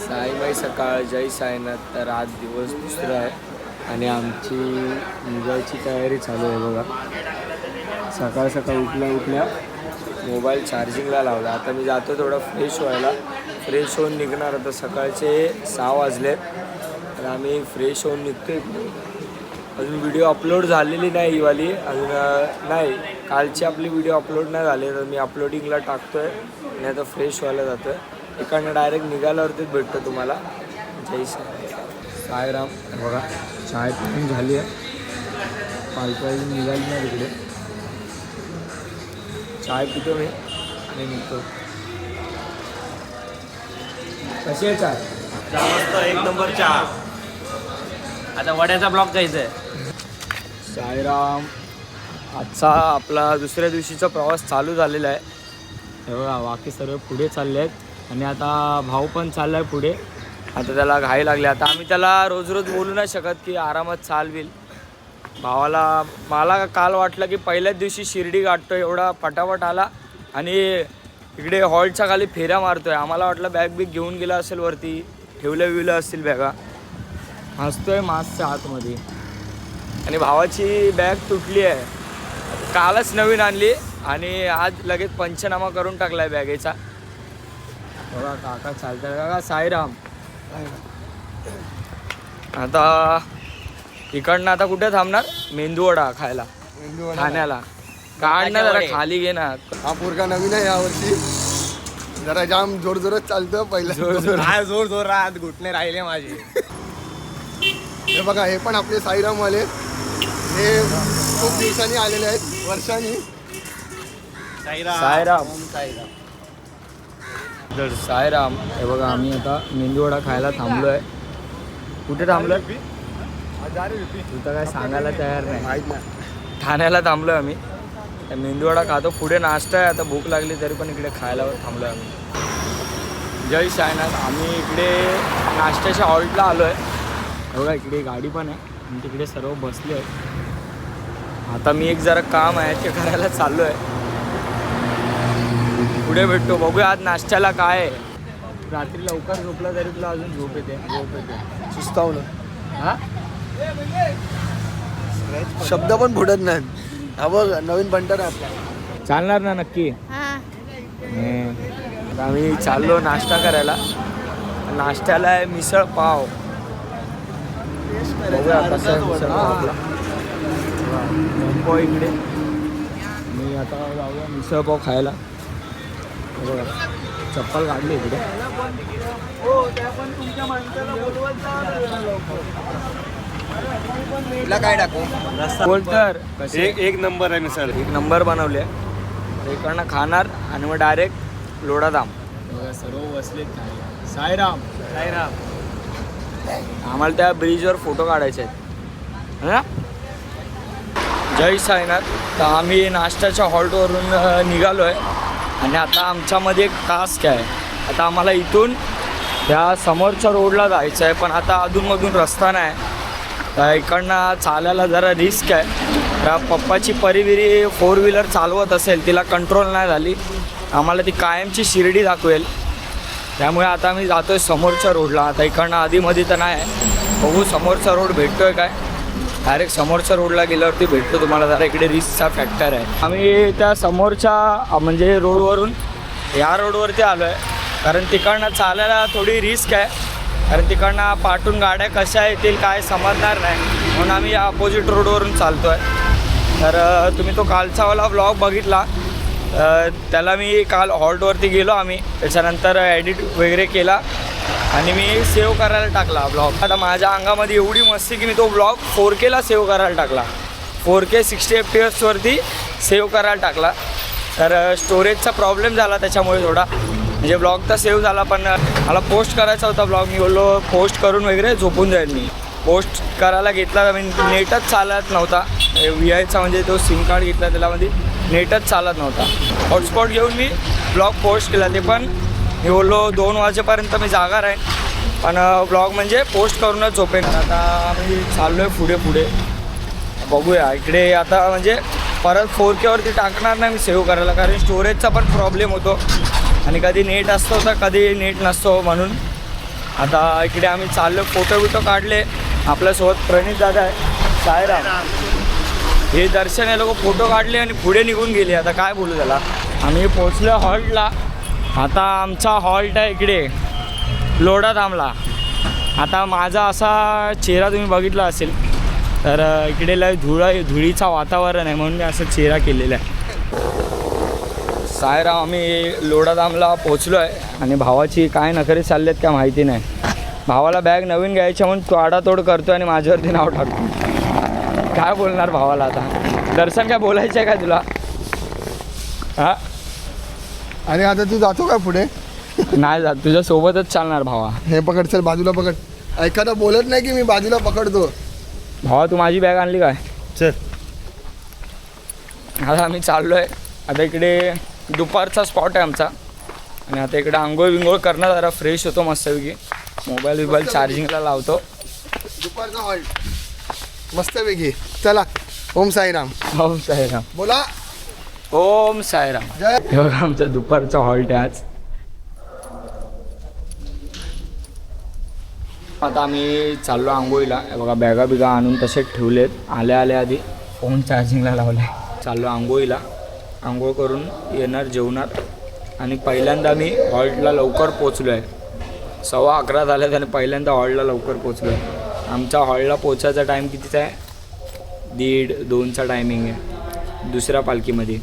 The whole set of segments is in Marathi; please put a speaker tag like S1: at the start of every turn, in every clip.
S1: साईबाई सकाळ जय साईनाथ. तर आज दिवस दुसरा आहे आणि आमची निघायची तयारी चालू आहे बघा. सकाळ सकाळ उठल्या मोबाईल चार्जिंगला लावला. आता मी जातो थोडं फ्रेश व्हायला. फ्रेश होऊन निघणार. आता सकाळचे 6 वाजलेत तर आम्ही फ्रेश होऊन निघतो. अजून व्हिडिओ अपलोड झालेली नाही ही वाली अजून नाही. कालची आपली व्हिडिओ अपलोड नाही झाले तर मी अपलोडिंगला टाकतो आहे आणि आता फ्रेश व्हायला जातो आहे. इकडनं डायरेक्ट निघाल्यावरतीच भेटतो तुम्हाला. जय साईराम. बघा चाय पिऊन झाली आहे. पालकाई निघाली ना तिकडे. चाय पितो मी आणि निघतो. कशी आहे चाय?
S2: मस्त एक नंबर चहा. आता वड्याचा ब्लॉक घ्यायचा आहे.
S1: साईराम. आजचा आपला दुसऱ्या दिवशीचा प्रवास चालू झालेला आहे. हे बघा बाकी सर्व पुढे चालले आहेत आणि आता भाऊ पण चालला आहे पुढे. आता त्याला घाई लागली. आता आम्ही त्याला रोज रोज बोलू नाही शकत की आरामात चालविल. भावाला मला काल वाटलं की पहिल्याच दिवशी शिर्डी गाठतो एवढा पटापट आला आणि इकडे हॉल्टच्या खाली फेऱ्या मारतोय. आम्हाला वाटलं बॅग बिग घेऊन गेला असेल वरती, ठेवल्या असतील बॅगा. हसतोय मास्कच्या आतमध्ये. आणि भावाची बॅग तुटली आहे. कालच नवीन आणली आणि आज लगेच पंचनामा करून टाकला आहे बॅगेचा. बघा काका चालतात. काका साईराम. आता इकडनं आता कुठे थांबणार? मेंदूवडा खायला ठाण्याला. काढ ना जरा खाली घे ना.
S3: हा पोरगा नवीन आहे यावर्षी. जरा जाम जोर जोरात चालतं. पहिला
S2: जोर जोरात घुटणे राहिले माझे.
S3: हे बघा हे पण आपले साईरामवाले. हे खूप दिवसांनी आलेले आहेत, वर्षांनी.
S1: साईराम. साईराम. हे बघा आम्ही आता मेंदूवडा खायला थांबलो आहे. कुठे थांबलो? तू तर काय सांगायला तयार नाही. ठाण्याला थांबलो आहे आम्ही. मेंदूवडा खातो. पुढे नाश्ता आहे. आता भूक लागली तरी पण इकडे खायला थांबलो आहे आम्ही. जय साईनाथ. आम्ही इकडे नाश्त्याच्या हॉल्टला आलो आहे. बघा इकडे गाडी पण आहे आणि तिकडे सर्व बसले आहेत. आता मी एक जरा काम आहे ते करायला चाललो आहे. पुढे भेटतो. बघूया आज नाश्त्याला काय आहे. रात्री लवकर झोपला तरी तुला अजून झोप येते.
S3: सुस्तावलं.
S1: हां
S3: शब्द पण फुटत नाहीत. हा बघ नवीन बंटर आहे आपला.
S1: चालणार ना नक्की? आम्ही चाललो नाश्ता करायला. नाश्त्याला आहे मिसळ पाव. बघूया कसं आहे मिसळ पाव आपला. नको इकडे. मी आता जाऊया मिसळ पाव खायला. बघा चप्पल काढली इकडे.
S2: तुला काय टाकू?
S1: बोल तर.
S2: एक नंबर आहे मिसळ.
S1: एक नंबर बनवले. इकडनं खाणार आणि मग डायरेक्ट लोढाधाम. बघा सर्व बसलेत खायला. साईराम. आम्हाला त्या ब्रिजवर फोटो काढायचे आहेत ना. जय साईनाथ. तर आम्ही नाश्त्याच्या हॉल्टवरून निघालो आहे आणि आता आमच्यामध्ये एक टास्क आहे. आता आम्हाला इथून त्या समोरच्या रोडला जायचं आहे पण आता अधूनमधून रस्ता नाही. तर इकडनं चालायला जरा रिस्क आहे. त्या पप्पाची परिविरी 4 व्हीलर चालवत असेल, तिला कंट्रोल नाही झाली. आम्हाला ती कायमची शिर्डी दाखवेल. त्यामुळे आता आम्ही जातो आहे समोरच्या रोडला. आता इकडनं आधीमध्ये तर नाही आहे. बघू समोरचा रोड भेटतो आहे काय. डायरेक्ट समोरच्या रोडला गेल्यावरती भेटतो तुम्हाला. जरा इकडे रिस्कचा फॅक्टर आहे. आम्ही त्या समोरच्या म्हणजे रोडवरून या रोडवरती आलो आहे कारण तिकडनं चालायला थोडी रिस्क आहे. कारण तिकडनं पाठून गाड्या कशा येतील काय समजणार नाही म्हणून आम्ही या अपोजिट रोडवरून चालतो आहे. तर तुम्ही तो कालचावाला व्लॉग बघितला. त्याला मी काल हॉल्टवरती गेलो आम्ही. त्याच्यानंतर एडिट वगैरे केला आणि मी सेव्ह करायला टाकला ब्लॉग. आता माझ्या अंगामध्ये एवढी मस्ती की मी तो ब्लॉग 4Kला सेव्ह करायला टाकला. 4K 60 FPS सेव्ह करायला टाकला. तर स्टोरेजचा प्रॉब्लेम झाला त्याच्यामुळे थोडा. म्हणजे ब्लॉग तर सेव्ह झाला पण मला पोस्ट करायचा होता ब्लॉग. मी बोललो पोस्ट करून वगैरे झोपून जाईल. मी पोस्ट करायला घेतला. मी नेटच चालत नव्हता. VIचा म्हणजे तो सिम कार्ड घेतला त्याच्यामध्ये नेटच चालत नव्हता. हॉटस्पॉट घेऊन मी ब्लॉग पोस्ट केला. ते पण मी बोललो 2 वाजेपर्यंत मी जागा राहीन पण ब्लॉग म्हणजे पोस्ट करूनच झोपेन. आता मी चाललो आहे पुढे. बघूया इकडे आता म्हणजे परत 4Kवरती टाकणार नाही मी सेव्ह करायला कारण स्टोरेजचा पण प्रॉब्लेम होतो आणि कधी नेट असतो तर कधी नेट नसतो म्हणून आता इकडे आम्ही चाललो, फोटो बिटो काढले. आपल्यासोबत प्रणित दादा आहे, सायराम. हे दर्शन हे लोक फोटो काढले आणि पुढे निघून गेले. आता काय बोलू त्याला. आम्ही पोचलो हॉल्टला. आता आमचा हॉल्ट आहे इकडे लोढा थांबला. आता माझा असा चेहरा तुम्ही बघितला असेल तर इकडे लय धुळीचा वातावरण आहे म्हणून मी असं चेहरा केलेला आहे. सायराम आम्ही लोढाधामला पोचलो आहे आणि भावाची काय नखरे चालले आहेत काय माहिती नाही. भावाला बॅग नवीन घ्यायची म्हणून तो आडातोड करतो आणि माझ्यावरती नाव टाकतो. काय बोलणार भावाला आता. दर्शन काय बोलायचं आहे काय तुला? हां
S3: आणि आता तू जातो का पुढे?
S1: नाही जात, तुझ्यासोबतच चालणार भावा.
S3: हे पकड, चल बाजूला पकड. एखादा बोलत नाही की मी बाजूला पकडतो.
S1: भावा तू माझी बॅग आणली काय?
S3: चल.
S1: आता आम्ही चाललो आहे. आता इकडे दुपारचा स्पॉट आहे आमचा आणि आता इकडे आंघोळ विंघोळ करणं, जरा फ्रेश होतो मस्तपैकी. मोबाईल चार्जिंगला लावतो.
S3: दुपारचा हॉल्ट मस्तपैकी. चला. ओम साईराम.
S1: ओम साईराम.
S3: बोला.
S1: ओम साईराम.
S3: जय.
S1: हे बघा आमचा दुपारचा हॉल्ट आहे आज. आता आम्ही चाललो आंघोळीला. हे बघा बॅगा बिगा आणून तसेच ठेवलेत. आल्या आधी फोन चार्जिंगला लावला आहे. चाललो आंघोळीला. आंघोळ करून येणार, जेवणार आणि पहिल्यांदा मी हॉल्टला लवकर पोचलो आहे. 11:15 झाल्यात आणि पहिल्यांदा हॉल्टला लवकर पोचलो आहे. आमच्या हॉल्टला पोचायचा टाईम कितीचा आहे? 1:30-2चा टायमिंग आहे दुसऱ्या पालखीमध्ये.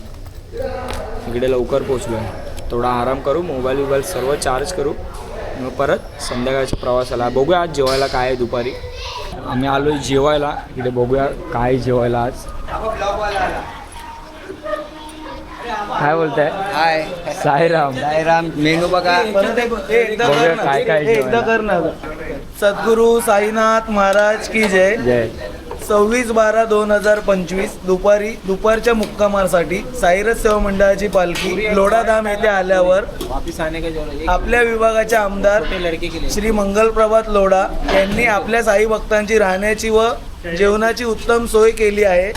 S1: इकडे लवकर पोचलो आहे. थोडा आराम करू, मोबाईल सर्व चार्ज करू, मग परत संध्याकाळच्या प्रवासाला. बघूया आज जेवायला काय आहे दुपारी. आम्ही आलो आहे जेवायला. इकडे बघूया काय जेवायला आज. काय बोलताय?
S4: हाय
S1: साईराम.
S4: साईराम. मेनू बघा.
S1: बघूया काय काय
S5: एकदा कर ना. सद्गुरू साईनाथ महाराज की जय.
S1: जय.
S5: 26/12/2025 दुपारच्या मुक्कामासाठी साईरथ सेवा मंडळाची पालखी लोढाधाम येथे आल्यावर आपल्या विभागाचे आमदार श्री मंगलप्रभात लोढा यांनी आपल्या साई भक्तांची राहण्याची व जेवणाची उत्तम सोय केली आहे.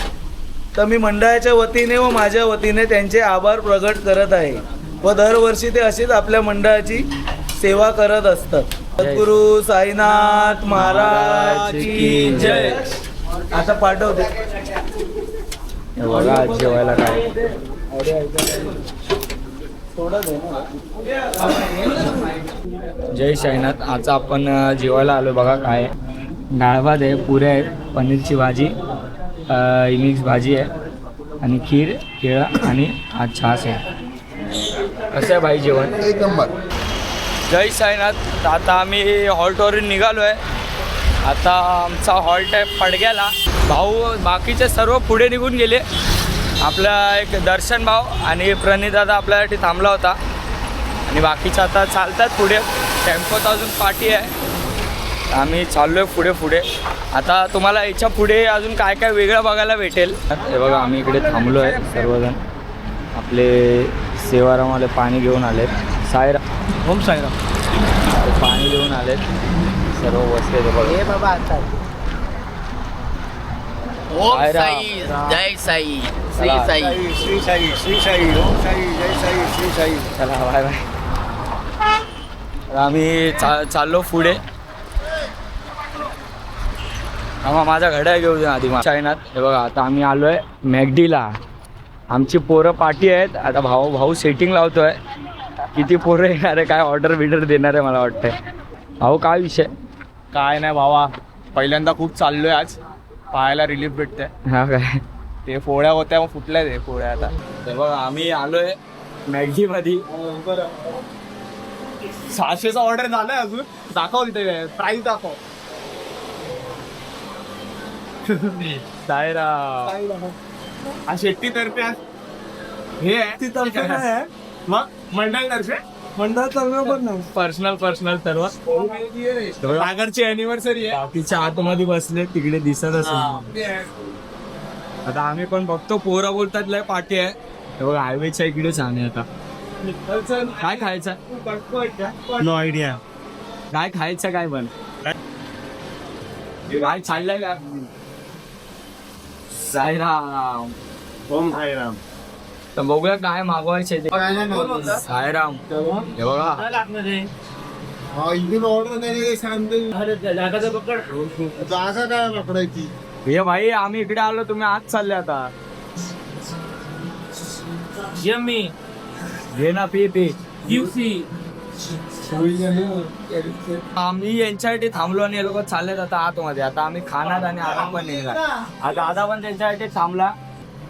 S5: तर मी मंडळाच्या वतीने व माझ्या वतीने त्यांचे आभार प्रकट करत आहे व दरवर्षी ते अशीच आपल्या मंडळाची सेवा करत असतात. सद्गुरू साईनाथ महाराज की जय. आता पाठवते.
S1: हे बघा आज जेवायला काय. जय साईनाथ. आज आपण जेवायला आलो. बघा काय आहे. डाळ भात आहे, पुऱ्या आहेत, पनीरची भाजी, मिक्स भाजी आहे आणि खीर, केळा आणि आज छास आहे. कसं आहे भाई जेवण?
S3: एक नंबर.
S1: जय साईनाथ. तर आता आम्ही हॉल्टवरून निघालो आहे. आता आमचा हॉल्ट आहे फडग्याला. भाऊ बाकीचे सर्व पुढे निघून गेले. आपला एक दर्शन भाऊ आणि प्रणित दादा आपल्यासाठी थांबला होता आणि बाकीचे आता चालतात पुढे. टेम्पोत अजून पाठी आहे. आम्ही चाललो आहे पुढे. आता तुम्हाला याच्या पुढे अजून काय काय वेगळं बघायला भेटेल. हे बघा आम्ही इकडे थांबलो आहे. सर्वजण आपले सेवारामवाले पाणी घेऊन आलेत. साईराम.
S5: ओम साईराम.
S1: पाणी घेऊन आलेत सर्व बसले.
S4: हे बाबा आता. ओम साई. जय साई. श्री साई.
S3: श्री साई. श्री साई. ओम साई. जय साई. श्री साई.
S1: चला बाय बाय. आम्ही चाललो पुढे. आम्हा माझा घड्याळ घेऊ दे आधी. साईनाथ. हे बघा आता आम्ही आलो आहे मॅगडीला. आमची पोरं पार्टी आहेत. आता भाऊ सेटिंग लावतो आहे. किती पोरं येणार आहे, काय ऑर्डर बिर्डर देणार आहे मला वाटतंय. भाऊ काय विषय?
S2: काय नाही भावा, पहिल्यांदा खूप चाललोय आज. पाहायला रिलीफ भेटते.
S1: हा काय
S2: ते पोळ्या होत्या मग फुटल्या ते पोळ्या आता.
S1: हे बघा आम्ही आलोय मॅगडीमध्ये.
S2: 600चा ऑर्डर झालाय अजून. दाखव तिथे प्राईस दाखव.
S1: साईराम.
S2: शेट्टी तर्फे हे आहे. मग मंडळ तर्फे
S1: पर्सनल सर्व.
S2: सागरची अॅनिव्हर्सरी आहे.
S1: बाकीच्या आतमध्ये बसले तिकडे दिसत असेल. आता आम्ही पण बघतो. पोरा बोलतात लय पार्टी आहे. हे बघा हायवेच्या इकडेच आहे. आता काय खायचं?
S2: No idea.
S1: काय खायचं काय पण काय चाललंय का? साईराम.
S2: ओम साईराम.
S1: तर बघूया काय मागवायचे ते. साईराम. हे बघा
S3: हा इथून ऑर्डर नाही सांगते जागा काय पकडायची.
S1: हे भाई आम्ही इकडे आलो, तुम्ही आज चालले आता.
S2: यम्मी
S1: घे ना, पी पी.
S2: QC
S1: आम्ही यांच्यासाठी थांबलो आणि हे लोक चाललेत आता आतमध्ये. आता आम्ही खाणार आणि आराम पण निघणार. हा दादा पण त्यांच्यासाठी थांबला.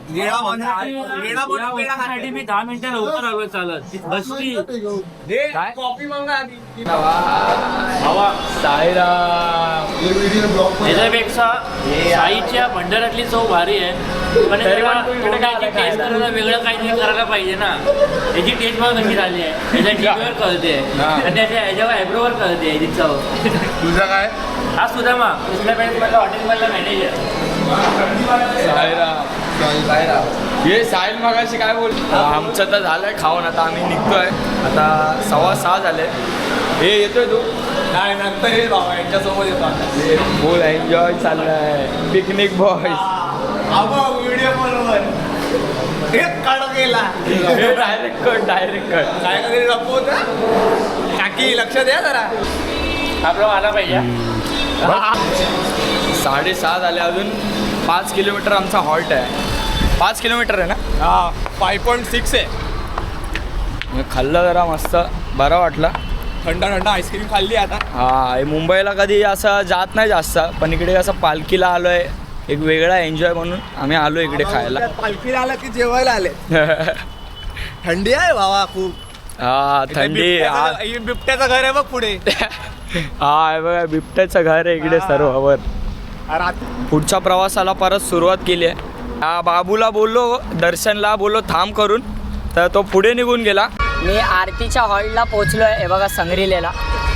S2: साठी मी 10 मिनिटं लवकर आलोय चालत. बसली
S1: काय
S5: कॉफी मागा आधी.
S2: हवा
S1: साईराम.
S2: त्याच्यापेक्षा साईच्या भंडारातली चव भारी आहे. पण
S1: तरी
S2: त्याला
S1: पण तू
S2: थोडं
S1: एवढं
S2: काहीतरी
S1: आलं
S2: टेस्ट
S1: खायला.
S2: करायला वेगळं काहीतरी करायला पाहिजे ना. याची टेस्ट बघा कशी झाली आहे. त्याच्या टीव्हीवर कळते आणि त्याच्या ह्याच्यावर ॲब्रोवर कळते याची चव.
S5: तुझा काय?
S2: हा सुदामा कृष्णा बँकमधला हॉटेलमधला मॅनेजर.
S1: साईराम. हे साहिल मगाशी काय बोल. आमचं तर झालंय खाऊन, आता आम्ही निघतोय. आता 6:15 झाले. हे येतोय तू?
S5: काय नंतर हे बाबा यांच्यासोबत येतो.
S1: फुल एन्जॉय चाललाय. Picnic boys.
S5: व्हिडिओ बरोबर एक काढ गेला.
S1: Direct cut.
S5: काय कधी लपवत काकी लक्ष द्या जरा.
S2: आपला आला पाहिजे.
S1: 6:30 झाले. अजून 5 किलोमीटर आमचा हॉल्ट आहे. 5 किलोमीटर आहे ना.
S5: हा 5.6 आहे.
S1: खाल्लं जरा मस्त, बरं वाटलं.
S5: थंड आईस्क्रीम खाल्ली आता.
S1: हा हे मुंबईला कधी असं जात नाही जास्त, पण इकडे असं पालखीला आलोय, एक वेगळा एन्जॉय म्हणून आम्ही आलो इकडे खायला.
S5: पालखीला आला की जेवायला आले. थंडी आहे बाबा खूप.
S1: हा थंडी.
S5: बिबट्याचं घर आहे बघ पुढे.
S1: हा हे बघा बिबट्याचं घर आहे इकडे सर्वावर. पुढच्या प्रवासाला परत सुरुवात केली आहे. हा बाबूला बोललो, दर्शनला बोललो थांब करून, तर तो पुढे निघून गेला.
S4: मी आरतीच्या हॉलला पोचलो आहे. हे बघा संग्रीलेला,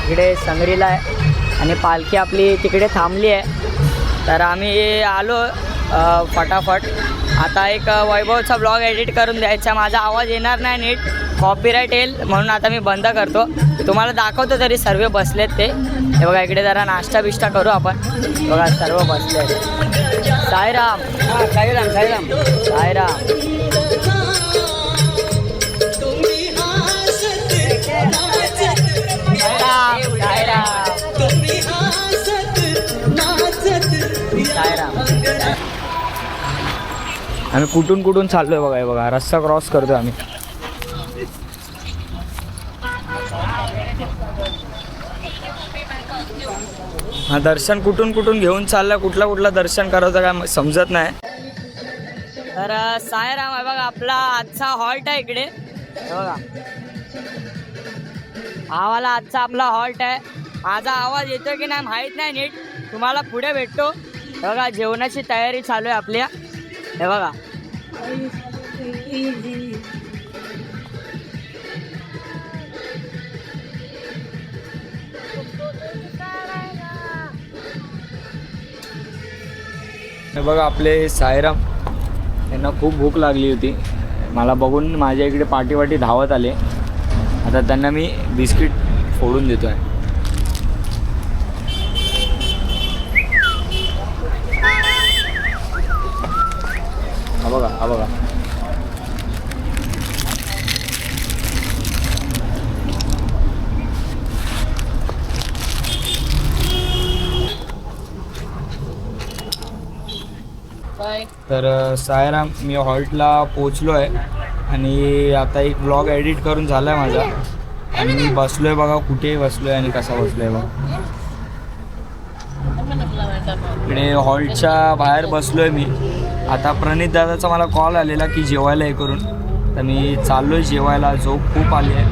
S4: इकडे संग्रीला आहे आणि पालखी आपली तिकडे थांबली आहे. तर आम्ही आलो फटाफट. आता एक वैभवचा ब्लॉग एडिट करून द्यायचा. माझा आवाज येणार नाही नीट, कॉपीराईट येईल, म्हणून आता मी बंद करतो. तुम्हाला दाखवतो तरी सर्व बसलेत ते. हे बघा इकडे जरा नाश्ता बिष्टा करू आपण. बघा सर्व बसले. साईराम. साईराम साईराम साईराम.
S1: आम्ही कुठून कुठून चाललोय बघा. हे बघा रस्ता क्रॉस करतोय आम्ही. हा दर्शन कुठून कुठून घेऊन चाललाय, कुठला दर्शन करायचं काय समजत नाही.
S4: तर साईराम आहे बघा आपला आजचा हॉल्ट आहे इकडे. हे बघा हा वाला आजचा आपला हॉल्ट आहे. माझा आवाज येतो की नाही माहीत नाही नीट, तुम्हाला पुढे भेटतो. हे बघा जेवणाची तयारी चालू आहे आपल्या. हे बघा
S1: हे बघा आपले साईराम, त्यांना खूप भूक लागली होती. मला बघून माझ्या इकडे पाठी धावत आले. आता त्यांना मी बिस्किट फोडून देतो आहे. हा बघा हा बघा. तर साईराम मी हॉल्टला पोचलो आहे आणि आता एक ब्लॉग एडिट करून झाला आहे माझा. आणि मी बसलो आहे बघा, कुठे बसलो आहे आणि कसा बसलो आहे बघा. इकडे हॉल्टच्या बाहेर बसलो आहे मी. आता प्रणित दादाचा मला कॉल आलेला की जेवायला हे करून, तर मी चाललो आहे जेवायला. झोप खूप आली आहे.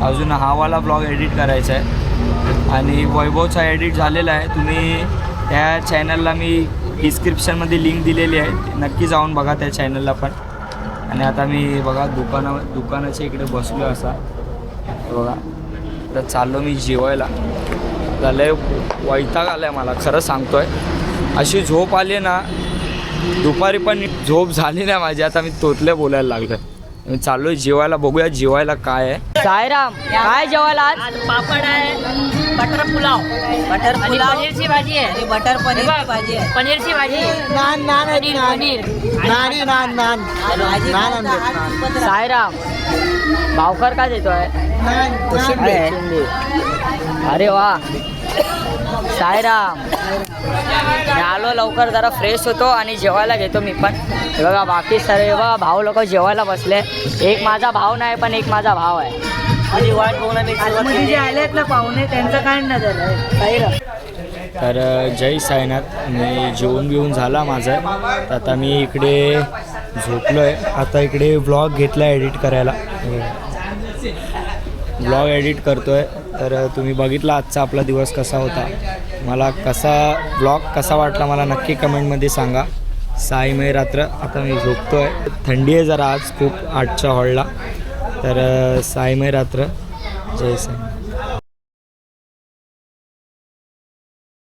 S1: अजून हावाला ब्लॉग एडिट करायचा आहे आणि वैभवचा एडिट झालेला आहे. तुम्ही त्या चॅनलला मी डिस्क्रिप्शनमध्ये लिंक दिलेली आहे, नक्की जाऊन बघा त्या चॅनलला पण. आणि आता मी बघा दुकानाच्या इकडे बसलो असा बघा. तर चाललो मी जेवायला. झालं वैताग आला आहे मला, खरं सांगतो आहे. अशी झोप आली ना, दुपारी पण झोप झाली नाही माझी. आता मी तोतले बोलायला लागलो. मी चाललोय जेवायला. बघूया जेवायला काय आहे.
S4: साईराम काय जेवायला आज?
S6: पापड आहे, बटर पुलाव,
S4: बटर
S6: आणि
S4: पुलाव
S6: पनीरची भाजी आहे,
S4: आणि बटर पनीर भाजी आहे.
S6: पनीरची भाजी,
S3: नान नान
S6: पनीर पनीर
S3: नान नान नान
S4: भाजी
S3: नान
S4: खायचा
S3: आणलेत,
S4: आज
S3: नान.
S4: साईराम भावकर काय देतोय?
S3: कोशिंबीर.
S4: कोशिंबीर. अरे वा साईराम. मी आलो लवकर जरा फ्रेश होतो आणि जेवायला घेतो मी पण. हे बघा बाकी सर्व भाऊ लोक जेवायला बसले. एक माझा भाऊ नाही पण एक माझा भाव आहे. आतमध्ये जे आले आहेत ना पाहुणे त्यांचं काय नाही झालं साईराम.
S1: तर जय साईनाथ. मी जेवून बिवून झाला माझं. तर आता मी इकडे झोपलो आहे. आता इकडे व्लॉग घेतला एडिट करायला. व्लॉग एडिट करतो आहे. तर तुम्ही बघितला आजचा आपला दिवस कसा होता. मला व्लॉग कसा वाटला मला नक्की कमेंटमध्ये सांगा. साईमय रात्र. आता मी झोपतो आहे. थंडी आहे जरा आज खूप 8च्या हॉलला. तर साईमय रात्र. जय साई.